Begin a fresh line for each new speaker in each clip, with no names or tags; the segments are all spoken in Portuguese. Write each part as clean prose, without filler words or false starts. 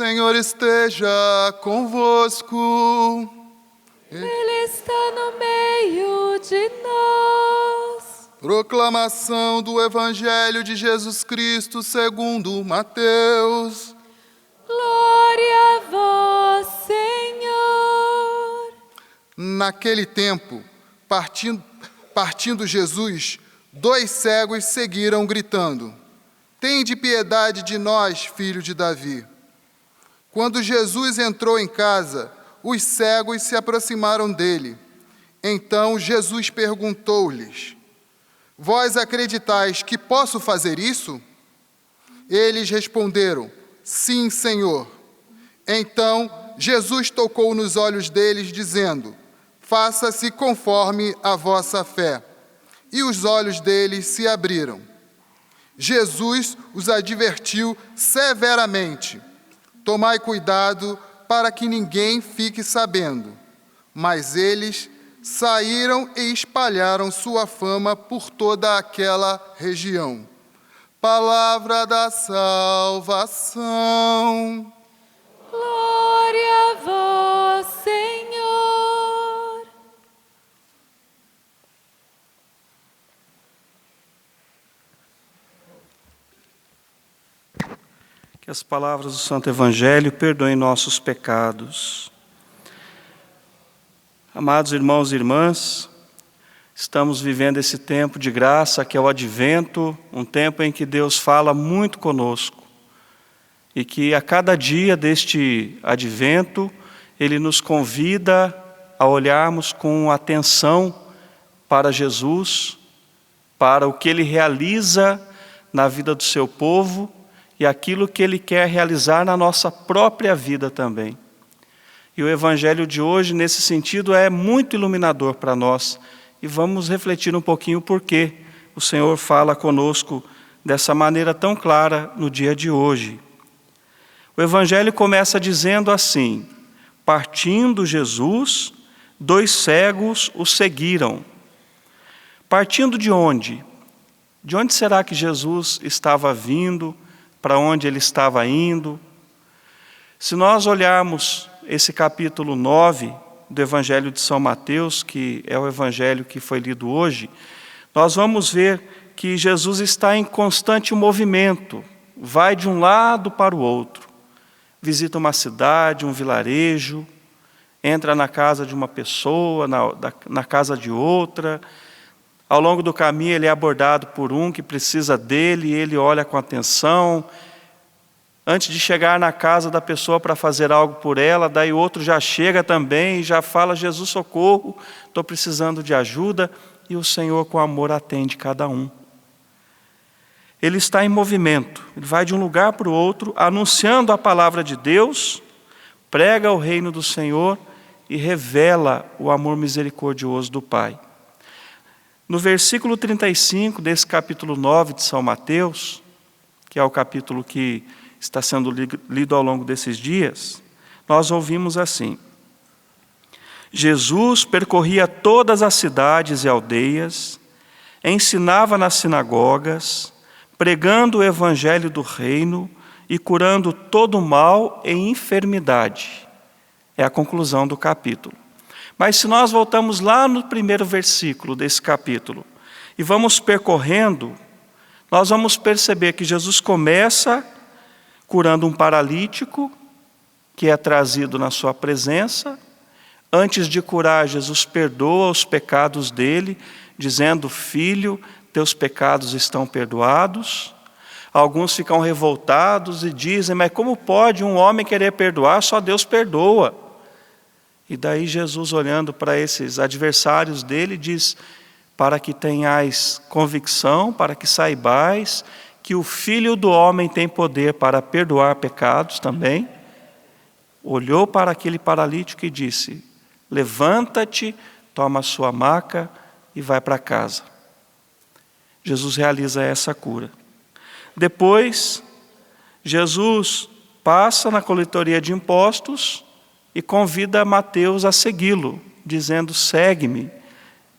Senhor esteja convosco.
Ele está no meio de nós.
Proclamação do Evangelho de Jesus Cristo segundo Mateus.
Glória a vós, Senhor.
Naquele tempo, partindo Jesus, 2 cegos seguiram gritando: Tende piedade de nós, filho de Davi. Quando Jesus entrou em casa, os cegos se aproximaram dele. Então Jesus perguntou-lhes: Vós acreditais que posso fazer isso? Eles responderam: Sim, Senhor. Então Jesus tocou nos olhos deles, dizendo: Faça-se conforme a vossa fé. E os olhos deles se abriram. Jesus os advertiu severamente: Tomai cuidado para que ninguém fique sabendo. Mas eles saíram e espalharam sua fama por toda aquela região. Palavra da salvação.
Glória a vós, Senhor.
Que as palavras do Santo Evangelho perdoem nossos pecados. Amados irmãos e irmãs, estamos vivendo esse tempo de graça que é o Advento, um tempo em que Deus fala muito conosco e que a cada dia deste Advento Ele nos convida a olharmos com atenção para Jesus, para o que Ele realiza na vida do seu povo e aquilo que Ele quer realizar na nossa própria vida também. E o Evangelho de hoje, nesse sentido, é muito iluminador para nós. E vamos refletir um pouquinho por que o Senhor fala conosco dessa maneira tão clara no dia de hoje. O Evangelho começa dizendo assim: partindo Jesus, 2 cegos o seguiram. Partindo de onde? De onde será que Jesus estava vindo? Para onde ele estava indo? Se nós olharmos esse capítulo 9 do Evangelho de São Mateus, que é o Evangelho que foi lido hoje, nós vamos ver que Jesus está em constante movimento, vai de um lado para o outro, visita uma cidade, um vilarejo, entra na casa de uma pessoa, na casa de outra. Ao longo do caminho ele é abordado por um que precisa dele, ele olha com atenção. Antes de chegar na casa da pessoa para fazer algo por ela, daí outro já chega também e já fala: Jesus, socorro, estou precisando de ajuda. E o Senhor com amor atende cada um. Ele está em movimento, ele vai de um lugar para o outro, anunciando a palavra de Deus, prega o reino do Senhor e revela o amor misericordioso do Pai. No versículo 35 desse capítulo 9 de São Mateus, que é o capítulo que está sendo lido ao longo desses dias, nós ouvimos assim: Jesus percorria todas as cidades e aldeias, ensinava nas sinagogas, pregando o evangelho do reino e curando todo mal e enfermidade. É a conclusão do capítulo. Mas se nós voltamos lá no primeiro versículo desse capítulo e vamos percorrendo, nós vamos perceber que Jesus começa curando um paralítico que é trazido na sua presença. Antes de curar, Jesus perdoa os pecados dele, dizendo: Filho, teus pecados estão perdoados. Alguns ficam revoltados e dizem: mas como pode um homem querer perdoar? Só Deus perdoa. E daí Jesus, olhando para esses adversários dele, diz: para que tenhais convicção, para que saibais que o Filho do Homem tem poder para perdoar pecados também. Olhou para aquele paralítico e disse: levanta-te, toma a sua maca e vai para casa. Jesus realiza essa cura. Depois, Jesus passa na coletoria de impostos e convida Mateus a segui-lo, dizendo: segue-me.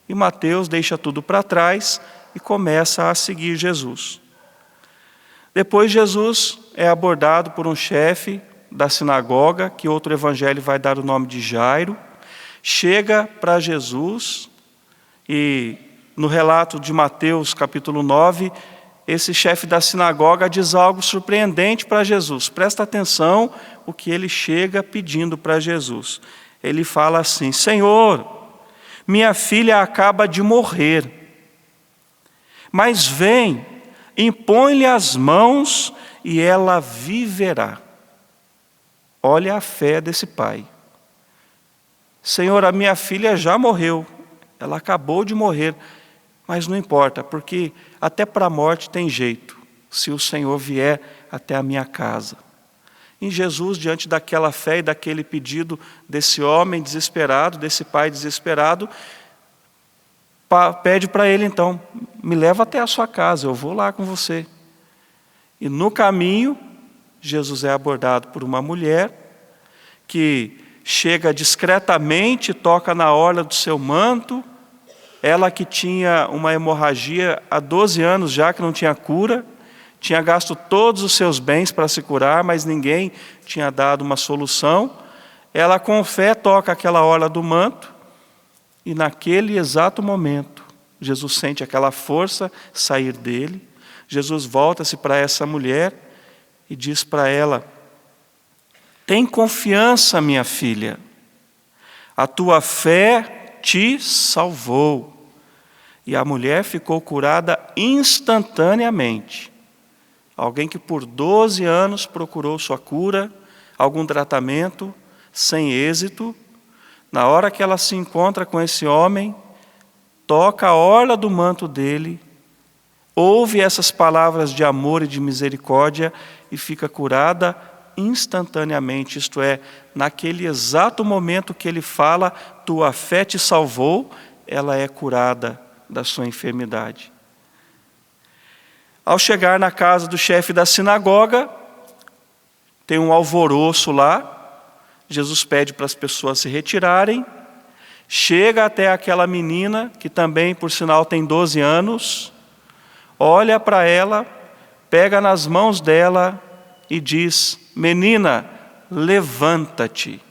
E Mateus deixa tudo para trás e começa a seguir Jesus. Depois Jesus é abordado por um chefe da sinagoga, que outro evangelho vai dar o nome de Jairo, chega para Jesus e no relato de Mateus capítulo 9, esse chefe da sinagoga diz algo surpreendente para Jesus. Presta atenção o que ele chega pedindo para Jesus. Ele fala assim: Senhor, minha filha acaba de morrer, mas vem, impõe-lhe as mãos e ela viverá. Olha a fé desse pai. Senhor, a minha filha já morreu, ela acabou de morrer, mas não importa, porque até para a morte tem jeito, se o Senhor vier até a minha casa. E Jesus, diante daquela fé e daquele pedido desse homem desesperado, desse pai desesperado, pede para ele então: me leva até a sua casa, eu vou lá com você. E no caminho, Jesus é abordado por uma mulher que chega discretamente, toca na orla do seu manto. Ela que tinha uma hemorragia há 12 anos já, que não tinha cura, tinha gasto todos os seus bens para se curar, mas ninguém tinha dado uma solução. Ela com fé toca aquela orla do manto e naquele exato momento, Jesus sente aquela força sair dele. Jesus volta-se para essa mulher e diz para ela: tem confiança, minha filha, a tua fé te salvou. E a mulher ficou curada instantaneamente. Alguém que por 12 anos procurou sua cura, algum tratamento, sem êxito, na hora que ela se encontra com esse homem, toca a orla do manto dele, ouve essas palavras de amor e de misericórdia e fica curada instantaneamente, isto é, naquele exato momento que ele fala, tua fé te salvou, ela é curada da sua enfermidade. Ao chegar na casa do chefe da sinagoga, tem um alvoroço lá, Jesus pede para as pessoas se retirarem, chega até aquela menina, que também, por sinal, tem 12 anos, olha para ela, pega nas mãos dela e diz: menina, levanta-te.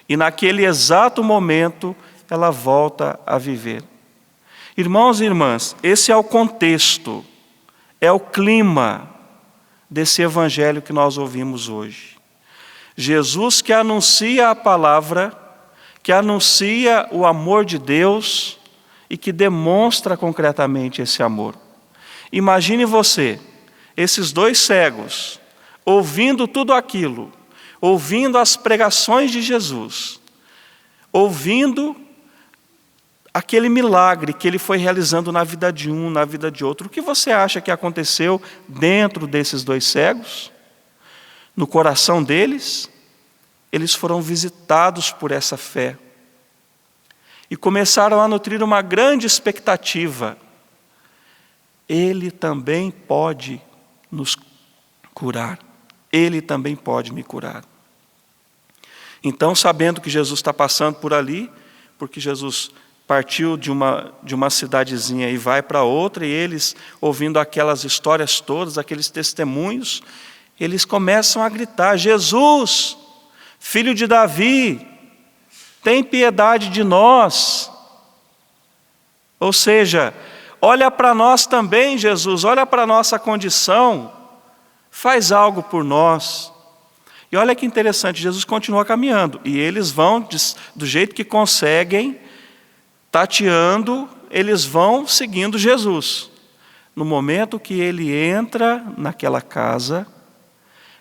E naquele exato momento, ela volta a viver. Irmãos e irmãs, esse é o contexto, é o clima desse evangelho que nós ouvimos hoje. Jesus que anuncia a palavra, que anuncia o amor de Deus e que demonstra concretamente esse amor. Imagine você, esses dois cegos, ouvindo tudo aquilo, ouvindo as pregações de Jesus, ouvindo aquele milagre que ele foi realizando na vida de um, na vida de outro. O que você acha que aconteceu dentro desses dois cegos? No coração deles, eles foram visitados por essa fé e começaram a nutrir uma grande expectativa. Ele também pode nos curar. Ele também pode me curar. Então, sabendo que Jesus está passando por ali, porque Jesus partiu de uma cidadezinha e vai para outra, e eles, ouvindo aquelas histórias todas, aqueles testemunhos, eles começam a gritar: Jesus, filho de Davi, tem piedade de nós. Ou seja, olha para nós também, Jesus, olha para a nossa condição, faz algo por nós. E olha que interessante, Jesus continua caminhando, e eles vão, do jeito que conseguem, tateando, eles vão seguindo Jesus. No momento que ele entra naquela casa,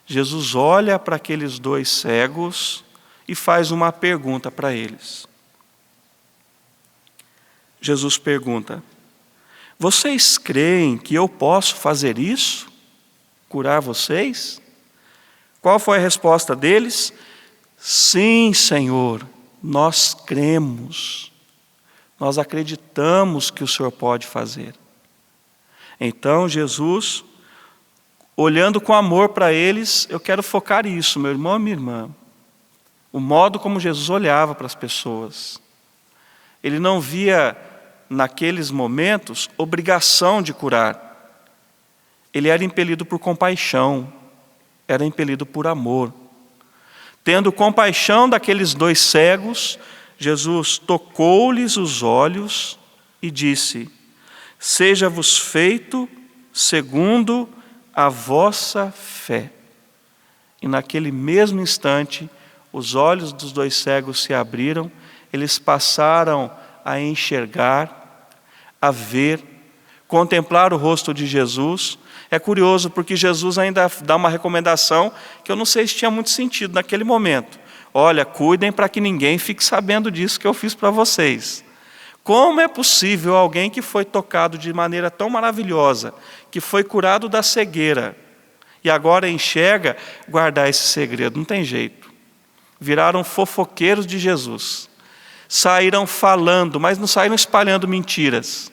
Jesus olha para aqueles dois cegos e faz uma pergunta para eles. Jesus pergunta: vocês creem que eu posso fazer isso? Curar vocês? Qual foi a resposta deles? Sim, Senhor, nós cremos. Nós acreditamos que o Senhor pode fazer. Então Jesus, olhando com amor para eles, eu quero focar isso, meu irmão e minha irmã. O modo como Jesus olhava para as pessoas. Ele não via, naqueles momentos, obrigação de curar. Ele era impelido por compaixão, era impelido por amor. Tendo compaixão daqueles 2 cegos, Jesus tocou-lhes os olhos e disse: seja-vos feito segundo a vossa fé. E naquele mesmo instante, os olhos dos 2 cegos se abriram, eles passaram a enxergar, a ver, contemplar o rosto de Jesus. É curioso porque Jesus ainda dá uma recomendação que eu não sei se tinha muito sentido naquele momento. Olha, cuidem para que ninguém fique sabendo disso que eu fiz para vocês. Como é possível alguém que foi tocado de maneira tão maravilhosa, que foi curado da cegueira, e agora enxerga, guardar esse segredo? Não tem jeito. Viraram fofoqueiros de Jesus. Saíram falando, mas não saíram espalhando mentiras.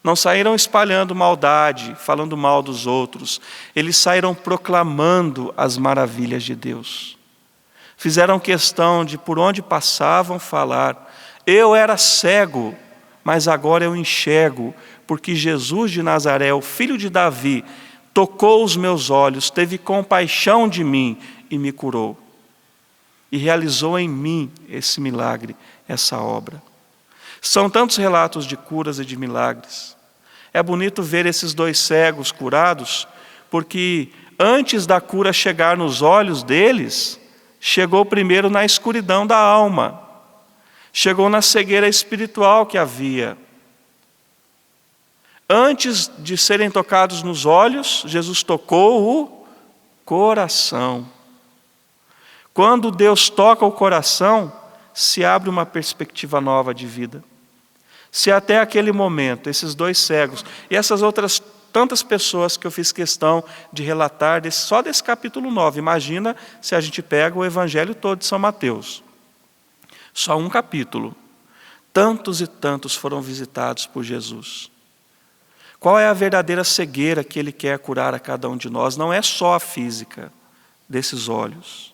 Não saíram espalhando maldade, falando mal dos outros. Eles saíram proclamando as maravilhas de Deus. Fizeram questão de, por onde passavam, falar: eu era cego, mas agora eu enxergo, porque Jesus de Nazaré, o filho de Davi, tocou os meus olhos, teve compaixão de mim e me curou. E realizou em mim esse milagre, essa obra. São tantos relatos de curas e de milagres. É bonito ver esses 2 cegos curados, porque antes da cura chegar nos olhos deles, chegou primeiro na escuridão da alma. Chegou na cegueira espiritual que havia. Antes de serem tocados nos olhos, Jesus tocou o coração. Quando Deus toca o coração, se abre uma perspectiva nova de vida. Se até aquele momento, esses 2 cegos e essas outras tantas pessoas que eu fiz questão de relatar só desse capítulo 9, imagina se a gente pega o evangelho todo de São Mateus. Só um capítulo. Tantos e tantos foram visitados por Jesus. Qual é a verdadeira cegueira que Ele quer curar a cada um de nós? Não é só a física desses olhos.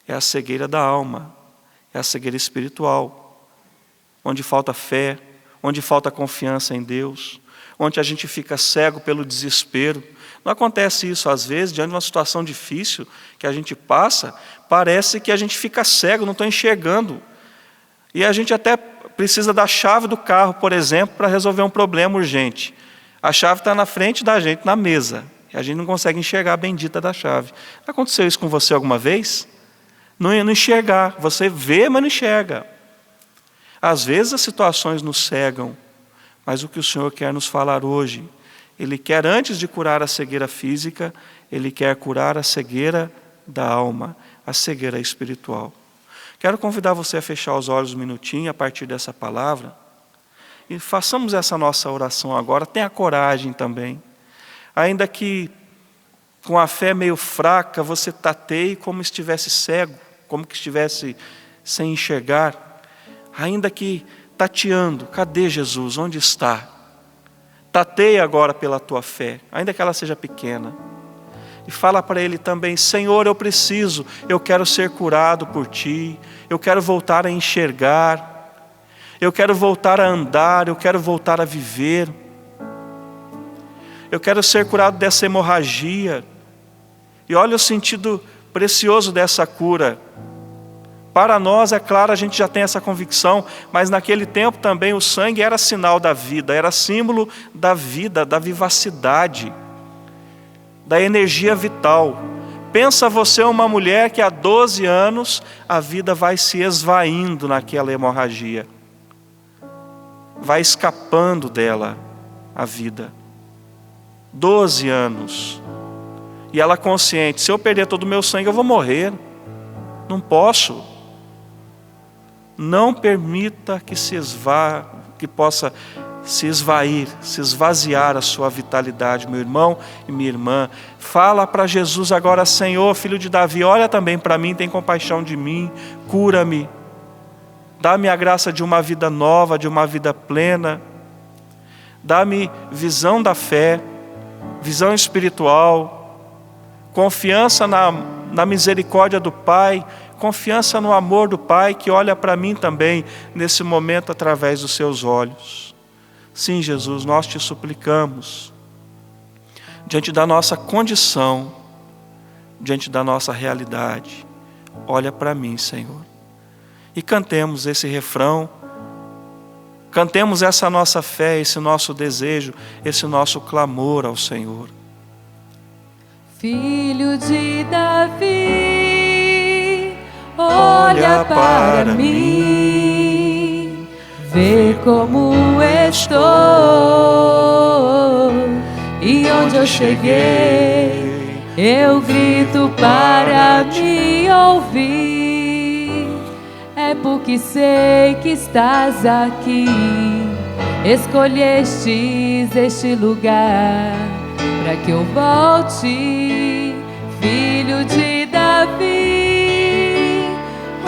É a cegueira da alma. É a cegueira espiritual. Onde falta fé, onde falta confiança em Deus, onde a gente fica cego pelo desespero. Não acontece isso às vezes, diante de uma situação difícil que a gente passa, parece que a gente fica cego, não está enxergando. E a gente até precisa da chave do carro, por exemplo, para resolver um problema urgente. A chave está na frente da gente, na mesa, e a gente não consegue enxergar a bendita da chave. Aconteceu isso com você alguma vez? Não enxergar, você vê, mas não enxerga. Às vezes as situações nos cegam, mas o que o Senhor quer nos falar hoje, Ele quer, antes de curar a cegueira física, Ele quer curar a cegueira da alma, a cegueira espiritual. Quero convidar você a fechar os olhos um minutinho a partir dessa palavra e façamos essa nossa oração agora. Tenha coragem também. Ainda que com a fé meio fraca você tateie como estivesse cego, como que estivesse sem enxergar. Ainda que tateando, cadê Jesus? Onde está? Tateia agora pela tua fé, ainda que ela seja pequena. E fala para Ele também: Senhor, eu preciso, eu quero ser curado por Ti, eu quero voltar a enxergar, eu quero voltar a andar, eu quero voltar a viver. Eu quero ser curado dessa hemorragia. E olha o sentido precioso dessa cura. Para nós, é claro, a gente já tem essa convicção, mas naquele tempo também o sangue era sinal da vida, era símbolo da vida, da vivacidade, da energia vital. Pensa você uma mulher que há 12 anos a vida vai se esvaindo naquela hemorragia. Vai escapando dela a vida. 12 anos. E ela consciente: se eu perder todo o meu sangue eu vou morrer. Não posso. Não permita que possa se esvair, se esvaziar a sua vitalidade, meu irmão e minha irmã. Fala para Jesus agora: Senhor, filho de Davi, olha também para mim, tem compaixão de mim, cura-me. Dá-me a graça de uma vida nova, de uma vida plena. Dá-me visão da fé, visão espiritual, confiança na misericórdia do Pai, confiança no amor do Pai que olha para mim também nesse momento através dos seus olhos. Sim, Jesus, nós te suplicamos, diante da nossa condição, diante da nossa realidade, olha para mim, Senhor. E cantemos esse refrão, cantemos essa nossa fé, esse nosso desejo, esse nosso clamor ao Senhor.
Filho de Davi, olha para mim, vê como estou e onde eu cheguei, eu grito para me ouvir. É porque sei que estás aqui, escolhestes este lugar para que eu volte, filho de Davi,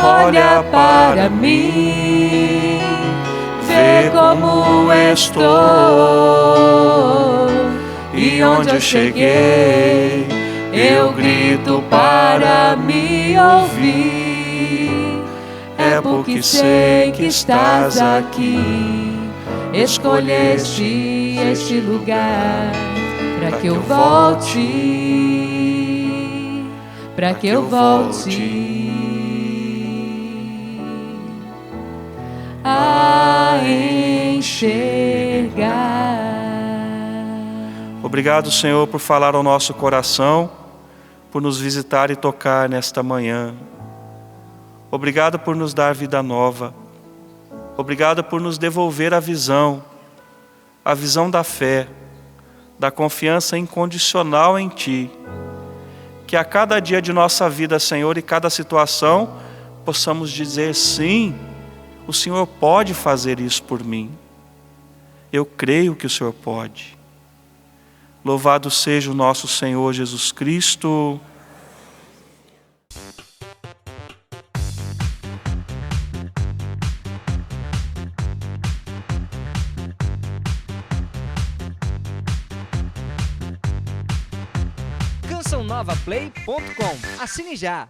olha para mim, vê como estou e onde eu cheguei, eu grito para me ouvir. É porque sei que estás aqui, escolheste este lugar para que eu volte, para que eu volte a enxergar.
Obrigado, Senhor, por falar ao nosso coração, por nos visitar e tocar nesta manhã. Obrigado por nos dar vida nova. Obrigado por nos devolver a visão da fé, da confiança incondicional em Ti. Que a cada dia de nossa vida, Senhor, e cada situação, possamos dizer sim, o Senhor pode fazer isso por mim. Eu creio que o Senhor pode. Louvado seja o nosso Senhor Jesus Cristo.
cançãonovaplay.com. Assine já!